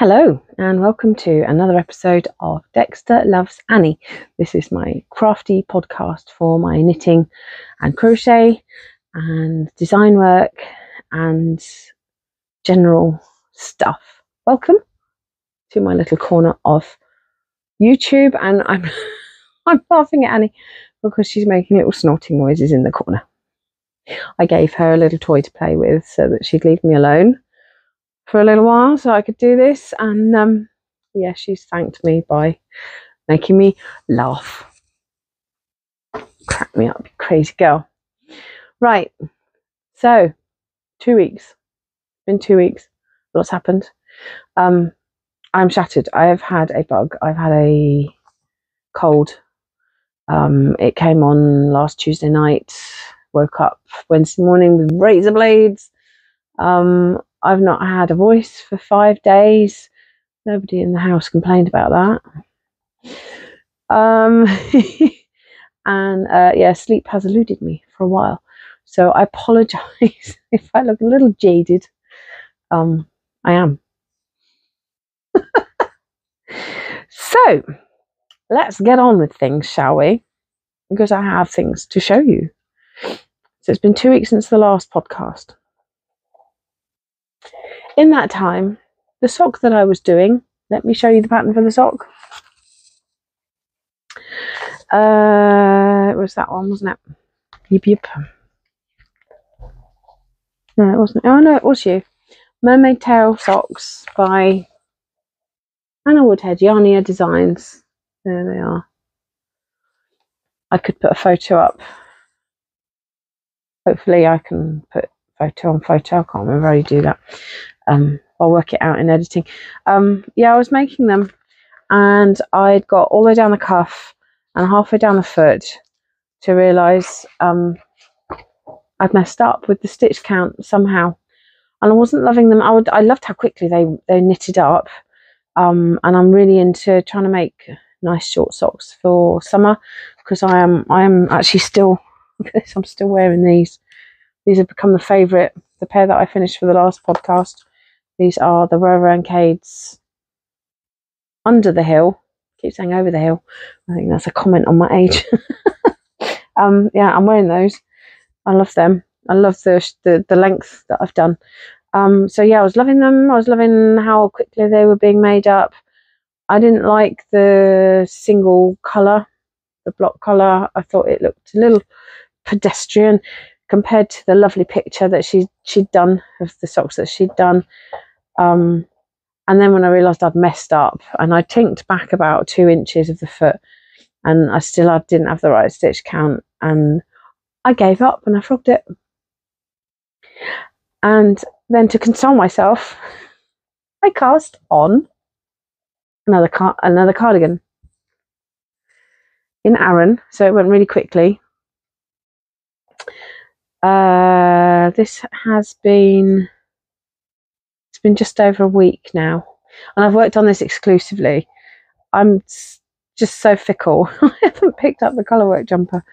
Hello and welcome to another episode of Dexter Loves Annie. This is my crafty podcast for my knitting and crochet and design work and general stuff. Welcome to my little corner of YouTube, and I'm laughing at Annie because she's making little snorting noises in the corner. I gave her a little toy to play with so that she'd leave me alone for a little while so I could do this, and yeah, she's thanked me by making me laugh. Crack me up, you crazy girl. Right, so 2 weeks. Been 2 weeks. What's happened? I'm shattered. I have had a bug. I've had a cold. It came on last Tuesday night. Woke up Wednesday morning with razor blades. I've not had a voice for 5 days. Nobody in the house complained about that. And yeah, sleep has eluded me for a while. So I apologise if I look a little jaded. I am. So let's get on with things, shall we? Because I have things to show you. So it's been 2 weeks since the last podcast. In that time, the sock that I was doing, let me show you the pattern for the sock. It was that one, wasn't it? Yip yip. No, it wasn't. Oh no, it was you. Mermaid Tail Socks by Anna Woodhead, Yarnia Designs. There they are. I could put a photo up. Hopefully I can put photo on photo. I can't remember how you do that. I'll work it out in editing. Yeah, I was making them and I'd got all the way down the cuff and halfway down the foot to realise I'd messed up with the stitch count somehow, and I wasn't loving them. I loved how quickly they knitted up, and I'm really into trying to make nice short socks for summer because I am actually still, look at this, I'm still wearing these. These have become the favourite, the pair that I finished for the last podcast. These are the Rorancades Under the Hill. I keep saying over the hill. I think that's a comment on my age. Yeah, I'm wearing those. I love them. I love the length that I've done. So yeah, I was loving them. I was loving how quickly they were being made up. I didn't like the single colour, the block colour. I thought it looked a little pedestrian compared to the lovely picture that she'd done of the socks that she'd done. And then when I realised I'd messed up and I tinked back about 2 inches of the foot and I didn't have the right stitch count, and I gave up and I frogged it. And then to console myself, I cast on another cardigan in Aran, so it went really quickly. This has been, it's been just over a week now, and I've worked on this exclusively. I'm just so fickle. I haven't picked up the colourwork jumper,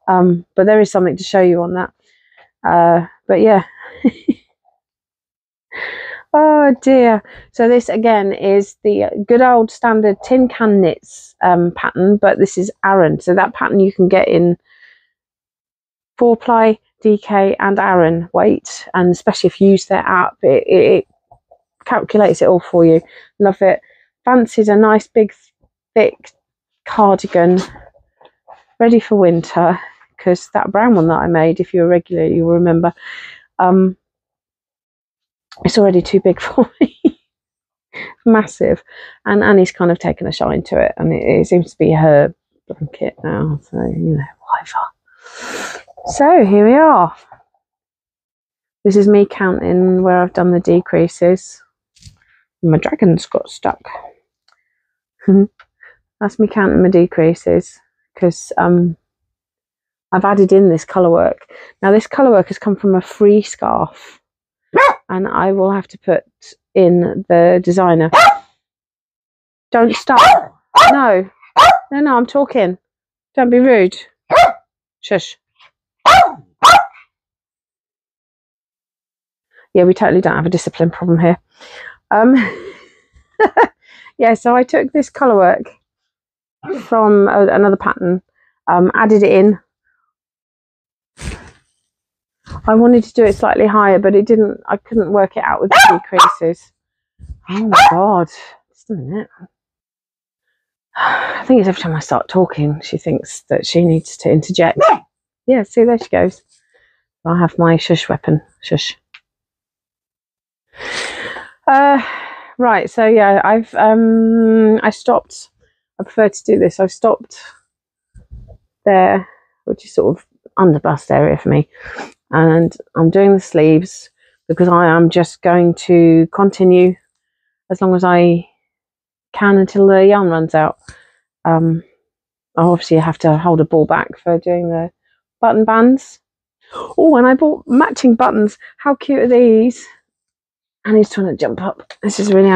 but there is something to show you on that. But yeah. Oh dear. So this again is the good old standard tin can knits pattern, but this is Aran. So that pattern you can get in 4-ply, DK and Aran weight, and especially if you use their app, it calculates it all for you. Love it. Fancied a nice big thick cardigan ready for winter, because that brown one that I made, if you're a regular you'll remember, it's already too big for me. Massive. And Annie's kind of taken a shine to it, and it seems to be her blanket now, so you know, whatever. So here we are. This is me counting where I've done the decreases. My dragons got stuck. That's me counting my decreases, because I've added in this colourwork. Now this colourwork has come from a free scarf, and I will have to put in the designer. Don't stop. No, I'm talking. Don't be rude. Shush. Yeah, we totally don't have a discipline problem here. Yeah, so I took this colour work from another pattern, added it in. I wanted to do it slightly higher, but it didn't. I couldn't work it out with the decreases. Oh my god! Just a minute. I think it's every time I start talking, she thinks that she needs to interject. Yeah, see, there she goes. I have my shush weapon. Shush. Right. So yeah, I stopped. I prefer to do this. I stopped there, which is sort of under bust area for me, and I'm doing the sleeves because I am just going to continue as long as I can until the yarn runs out. I obviously have to hold a ball back for doing the button bands. Oh, and I bought matching buttons. How cute are these? And he's trying to jump up. This is really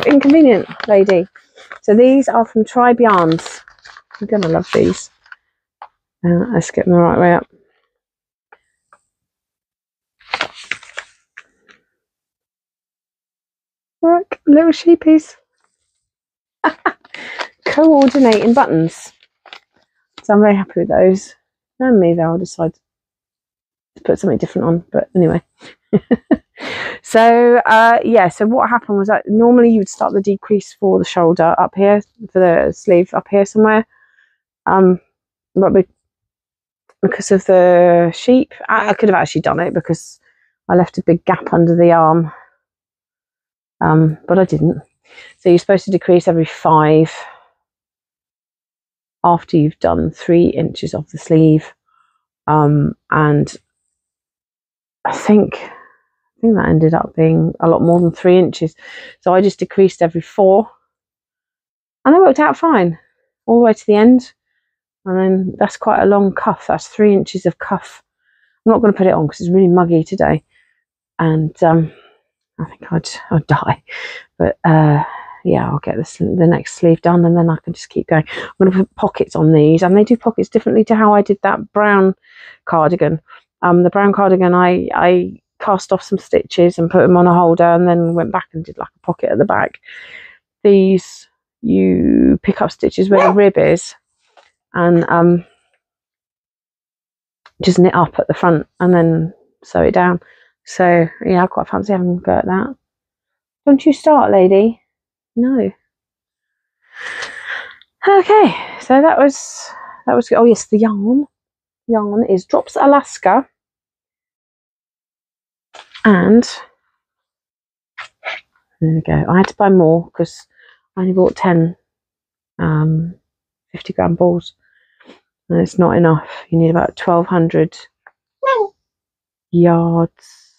inconvenient, lady. So these are from Tribe Yarns. I'm gonna love these. Let's get them the right way up. Look, little sheepies. Coordinating buttons. So I'm very happy with those. And maybe I'll decide to put something different on, but anyway. So yeah, so what happened was that normally you would start the decrease for the shoulder up here, for the sleeve up here somewhere, but because of the sheep, I could have actually done it because I left a big gap under the arm, but I didn't. So you're supposed to decrease every 5 after you've done 3 inches of the sleeve, and I think that ended up being a lot more than 3 inches. So I just decreased every 4, and that worked out fine all the way to the end. And then that's quite a long cuff. That's 3 inches of cuff. I'm not going to put it on because it's really muggy today, and I think I'd die. But yeah, I'll get the next sleeve done, and then I can just keep going. I'm going to put pockets on these, and they do pockets differently to how I did that brown cardigan. The brown cardigan, I cast off some stitches and put them on a holder, and then went back and did like a pocket at the back. These, you pick up stitches where the rib is, and just knit up at the front and then sew it down. So yeah, I quite fancy having a go at that. Don't you start, lady? No. Okay, so that was oh yes, the yarn is Drops Alaska, and there we go. I had to buy more because I only bought 10 50-gram balls, and it's not enough. You need about 1,200 yards.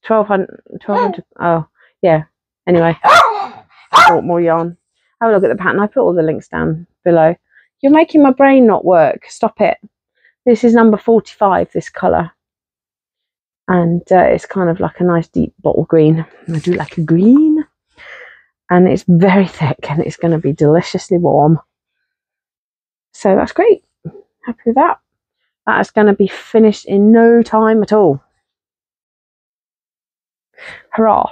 1,200. Oh yeah, anyway, I bought more yarn. Have a look at the pattern. I put all the links down below. You're making my brain not work. Stop it. This is number 45, this colour, and it's kind of like a nice deep bottle green. I do like a green, and it's very thick, and it's going to be deliciously warm. So that's great. Happy with that. That is going to be finished in no time at all. Hurrah.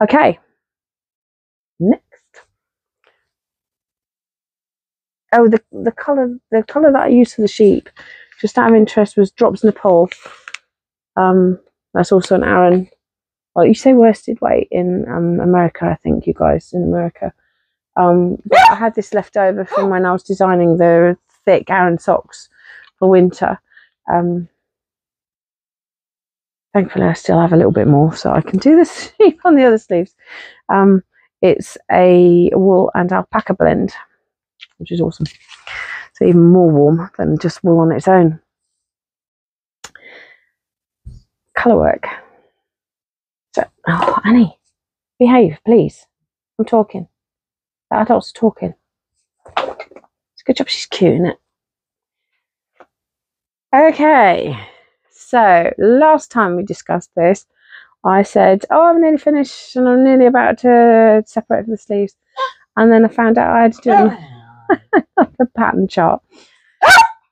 Okay. Next. Oh, the colour that I used for the sheep, just out of interest, was Drops Nepal. That's also an Aran. Well, you say worsted weight in America, I think, you guys in America. But I had this left over from when I was designing the thick Aran socks for winter. Thankfully, I still have a little bit more, so I can do the sleeve on the other sleeves. It's a wool and alpaca blend, which is awesome. So even more warm than just wool on its own. Colour work. So, oh, Annie, behave, please. I'm talking. The adults are talking. It's a good job she's cute, isn't it? Okay, so last time we discussed this, I said, oh, I'm nearly finished and I'm nearly about to separate for the sleeves. And then I found out I had to do the pattern chart,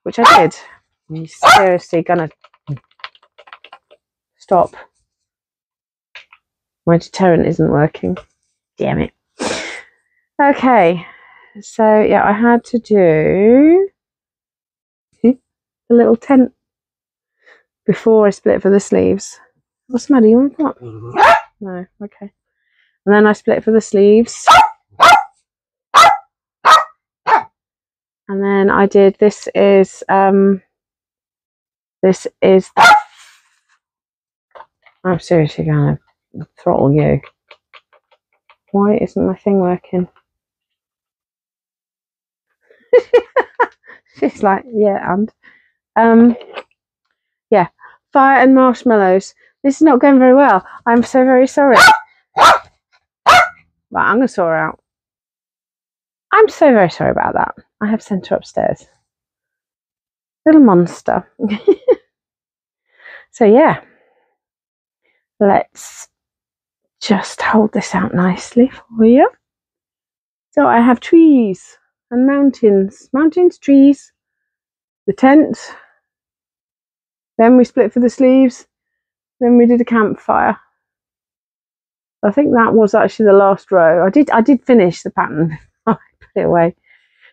which I did. Are you seriously gonna stop? My deterrent isn't working. Damn it. Okay, so yeah, I had to do a little tent before I split for the sleeves. What's the matter? You want what? No, okay. And then I split for the sleeves. And then I did, this is I'm seriously gonna throttle you. Why isn't my thing working? She's like, yeah, and yeah, fire and marshmallows. This is not going very well. I'm so very sorry. Right, I'm gonna sort her out. I'm so very sorry about that. I have sent her upstairs. Little monster. So yeah, let's just hold this out nicely for you. So I have trees and mountains, trees, the tent, then we split for the sleeves, then we did a campfire. I think that was actually the last row. I did finish the pattern. I put it away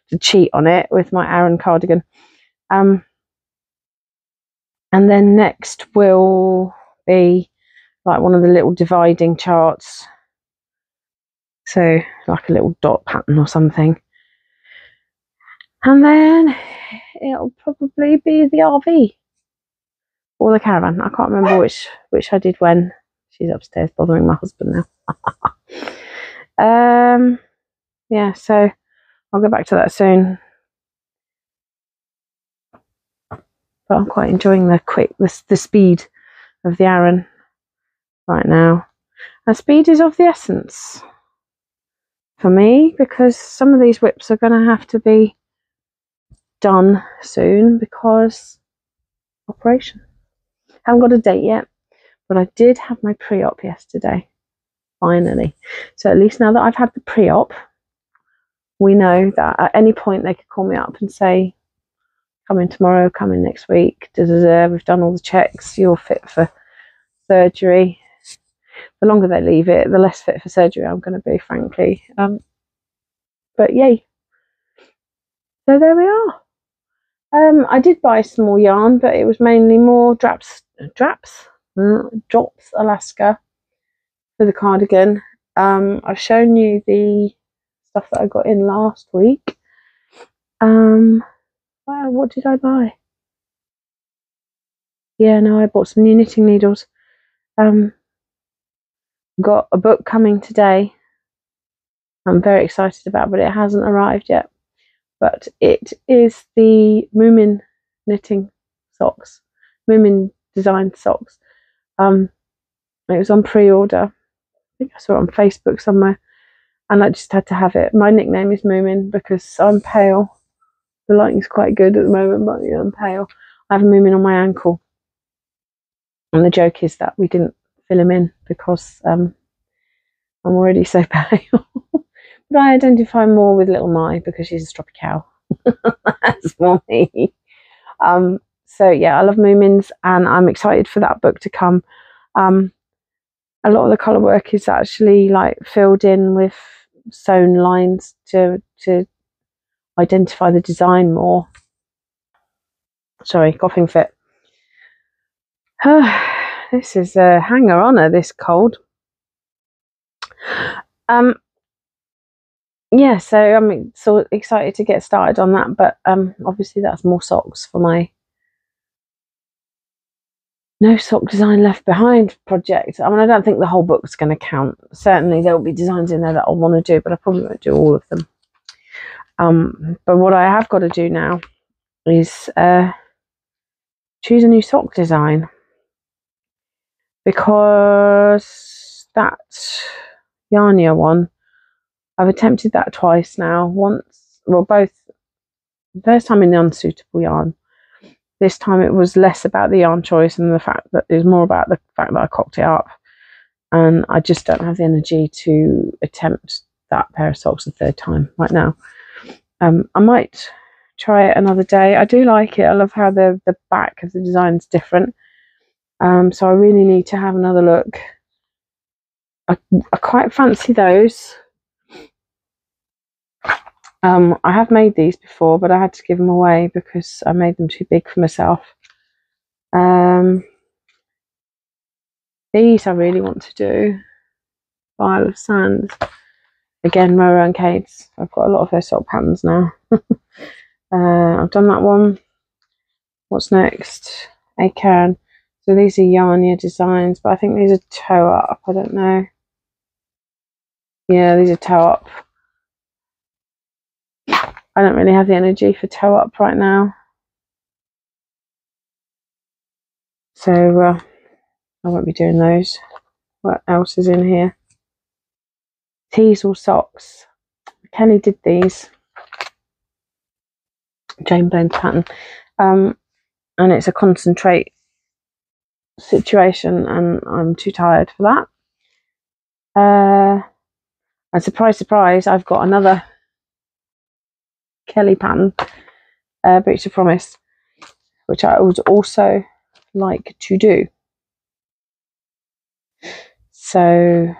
to cheat on it with my Aran cardigan. And then next will be like one of the little dividing charts. So like a little dot pattern or something. And then it'll probably be the RV or the caravan. I can't remember which I did when. She's upstairs bothering my husband now. Yeah, so I'll go back to that soon. But I'm quite enjoying the speed of the Aran right now. And speed is of the essence for me, because some of these whips are going to have to be done soon because operation. Haven't got a date yet, but I did have my pre-op yesterday, finally. So at least now that I've had the pre-op, we know that at any point they could call me up and say, come in tomorrow, come in next week, we've done all the checks, you're fit for surgery. The longer they leave it, the less fit for surgery I'm going to be, frankly. But yay. So there we are. I did buy some more yarn, but it was mainly more drops Alaska for the cardigan. I've shown you the stuff that I got in last week. Wow, what did I buy? Yeah, no, I bought some new knitting needles. Got a book coming today. I'm very excited about, but it hasn't arrived yet. But it is the Moomin knitting socks, Moomin designed socks. It was on pre-order. I think I saw it on Facebook somewhere, and I just had to have it. My nickname is Moomin because I'm pale. The lighting's quite good at the moment, but yeah, I'm pale. I have a Moomin on my ankle, and the joke is that we didn't fill him in because I'm already so pale. But I identify more with little Mai because she's a stroppy cow. That's more me. So yeah, I love Moomins, and I'm excited for that book to come. A lot of the colour work is actually like filled in with sewn lines to identify the design more. Sorry, coughing fit. This is a hanger-oner, this cold. Yeah, so I'm so excited to get started on that, but obviously that's more socks for my No Sock Design Left Behind project. I mean, I don't think the whole book's going to count. Certainly there will be designs in there that I'll want to do, but I probably won't do all of them. But what I have got to do now is choose a new sock design, because that Yarnia one, I've attempted that twice now. Once, well, both. The first time in the unsuitable yarn. This time it was less about the yarn choice and the fact that it was more about the fact that I cocked it up, and I just don't have the energy to attempt that pair of socks a third time right now. I might try it another day. I do like it. I love how the back of the design is different. So I really need to have another look I quite fancy those. I have made these before, but I had to give them away because I made them too big for myself. These I really want to do. Isle of Sands. Again, Mora and Cade's. I've got a lot of their sock patterns now. I've done that one. What's next? Acairn. So these are Yarnia designs, but I think these are toe up. I don't know. Yeah, these are toe up. I don't really have the energy for toe up right now. So I won't be doing those. What else is in here? Teasel socks. Kelly did these. Jane Blend pattern. And it's a concentrate situation, and I'm too tired for that. And surprise, surprise, I've got another Kelly pattern, Breach of Promise, which I would also like to do. So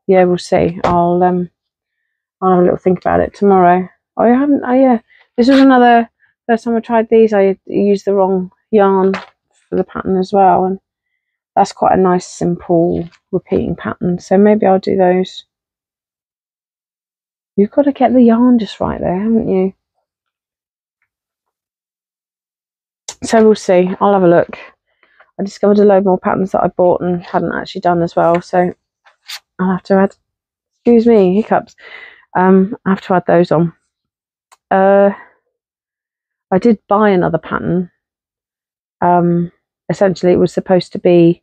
yeah, we'll see. I'll have a little think about it tomorrow. Yeah, this was another first time I tried these. I used the wrong yarn for the pattern as well, and that's quite a nice simple repeating pattern, so maybe I'll do those. You've got to get the yarn just right there, haven't you? So we'll see. I'll have a look. I discovered a load more patterns that I bought and hadn't actually done as well, so I'll have to add, excuse me, hiccups. I have to add those on. I did buy another pattern. Essentially it was supposed to be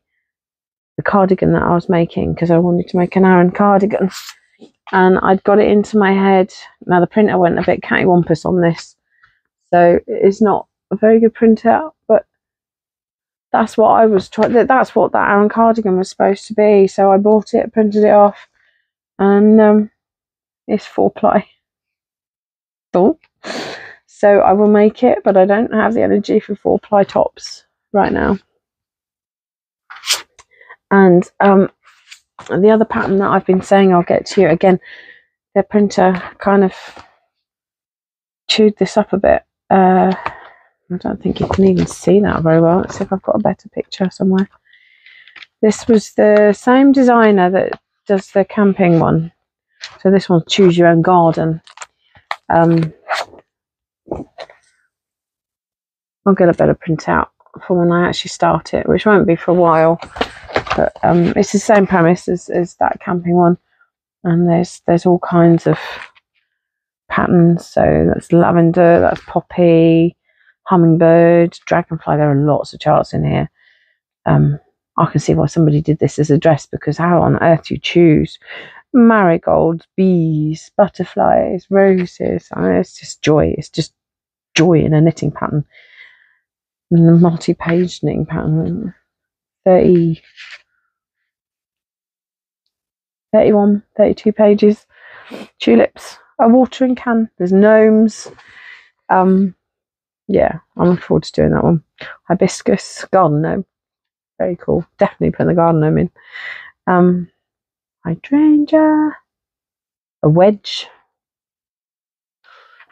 the cardigan that I was making, because I wanted to make an Aran cardigan, and I'd got it into my head. Now the printer went a bit cattywampus on this, so it's not a very good printout, but that's what I was trying. That's what that Aran cardigan was supposed to be. So I bought it, printed it off, and it's 4-ply. Oh, so I will make it, but I don't have the energy for 4-ply tops right now. And the other pattern that I've been saying I'll get to you again, the printer kind of chewed this up a bit. I don't think you can even see that very well. Let's see if I've got a better picture somewhere. This was the same designer that does the camping one. So this one's Choose Your Own Garden. I'll get a better printout for when I actually start it, which won't be for a while. But it's the same premise as that camping one. And there's all kinds of patterns. So that's lavender, that's poppy, hummingbird, dragonfly. There are lots of charts in here. I can see why somebody did this as a dress, because how on earth do you choose marigolds, bees, butterflies, roses? I mean, it's just joy. It's just joy in a knitting pattern. And a multi-page knitting pattern. 30, 31, 32 pages. Tulips, a watering can. There's gnomes. Yeah, I'm looking forward to doing that one. Hibiscus, garden gnome. Very cool. Definitely put the garden gnome in. Hydrangea, a wedge.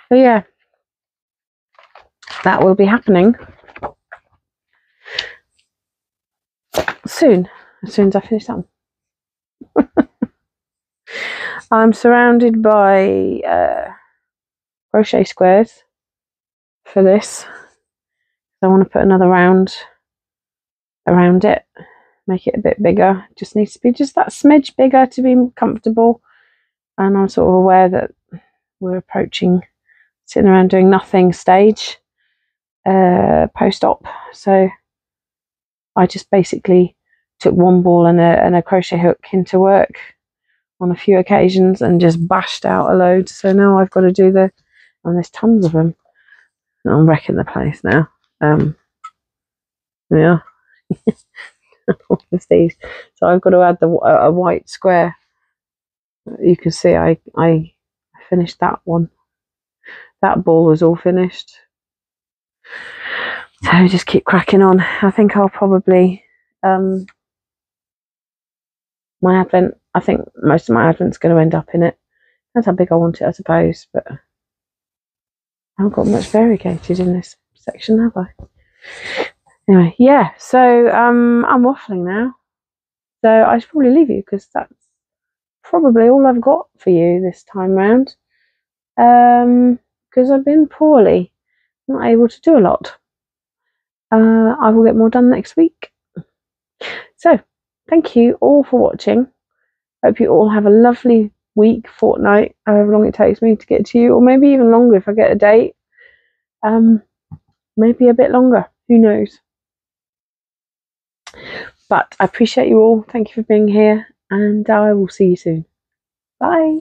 So yeah, that will be happening soon, as soon as I finish that one. I'm surrounded by crochet squares for this. I want to put another round around it, make it a bit bigger. It just needs to be just that smidge bigger to be comfortable. And I'm sort of aware that we're approaching sitting around doing nothing stage post-op. So I just basically took one ball and a crochet hook into work on a few occasions and just bashed out a load. So now I've got to do and there's tons of them. I'm wrecking the place now. Yeah. All of these. So I've got to add a white square. You can see I finished that one. That ball was all finished. So just keep cracking on. I think I'll probably my Advent I think most of my advent's going to end up in it. That's how big I want it, I suppose, but I haven't got much variegated in this section, have I? Anyway, yeah, so I'm waffling now. So I should probably leave you because that's probably all I've got for you this time round. Because I've been poorly, not able to do a lot. I will get more done next week. So, thank you all for watching. Hope you all have a lovely week, fortnight, however long it takes me to get to you, or maybe even longer if I get a date. Maybe a bit longer, who knows. But I appreciate you all. Thank you for being here, and I will see you soon. Bye.